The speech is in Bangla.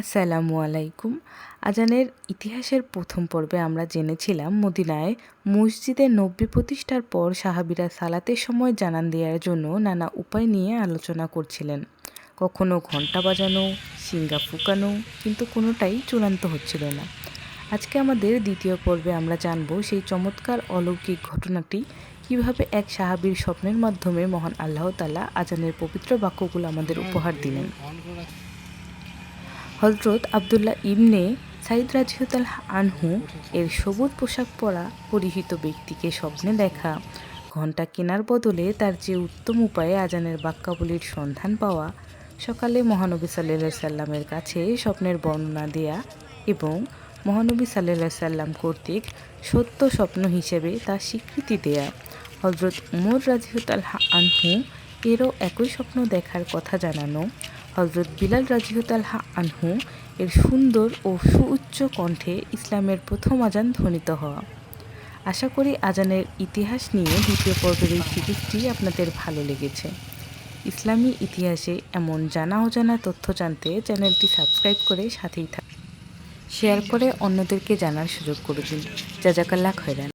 আসসালামু আলাইকুম। আজানের ইতিহাসের প্রথম পর্বে আমরা জেনেছিলাম মদিনায় মসজিদে নববী প্রতিষ্ঠার পর সাহাবীরা সালাতের সময় জানান দেওয়ার জন্য নানা উপায় নিয়ে আলোচনা করছিলেন। কখনো ঘণ্টা বাজানো, শিঙ্গা ফুঁকানো, কিন্তু কোনোটাই চূড়ান্ত হচ্ছিল না। আজকে আমাদের দ্বিতীয় পর্বে আমরা জানব সেই চমৎকার অলৌকিক ঘটনাটি, কিভাবে এক সাহাবীর স্বপ্নের মাধ্যমে মহান আল্লাহ তাআলা আজানের পবিত্র বাক্যগুলো আমাদের উপহার দিলেন। হযরত আবদুল্লাহ ইবনে সাইদ রাদিয়াল্লাহু আনহু এর সবুজ পোশাক পরিহিত ব্যক্তিকে স্বপ্নে দেখা, ঘণ্টা কেনার বদলে তার যে উত্তম উপায়ে আজানের বাক্যাবলীর সন্ধান পাওয়া, সকালে মহানবী সাল্লাল্লাহু আলাইহি সাল্লামের কাছে স্বপ্নের বর্ণনা দেয়া এবং মহানবী সাল্লাল্লাহু আলাইহি সাল্লাম কর্তৃক সত্য স্বপ্ন হিসেবে তা স্বীকৃতি দেয়া, হযরত উমর রাদিয়াল্লাহু আনহু এরও একই স্বপ্ন দেখার কথা জানানো, হযরত বিলাল রাদিয়াল্লাহু আনহু এর সুন্দর ও সুউচ্চ কণ্ঠে ইসলামের প্রথম আজান ধ্বনিত হওয়া। আশা করি আজানের ইতিহাস নিয়ে দ্বিতীয় পর্বের এই সিরিজটি আপনাদের ভালো লেগেছে। ইসলামী ইতিহাসে এমন জানা অজানা তথ্য জানতে চ্যানেলটি সাবস্ক্রাইব করে সাথেই থাকুন। শেয়ার করে অন্যদেরকে জানার সুযোগ করে দিন। জাযাকাল্লাহ খায়রান।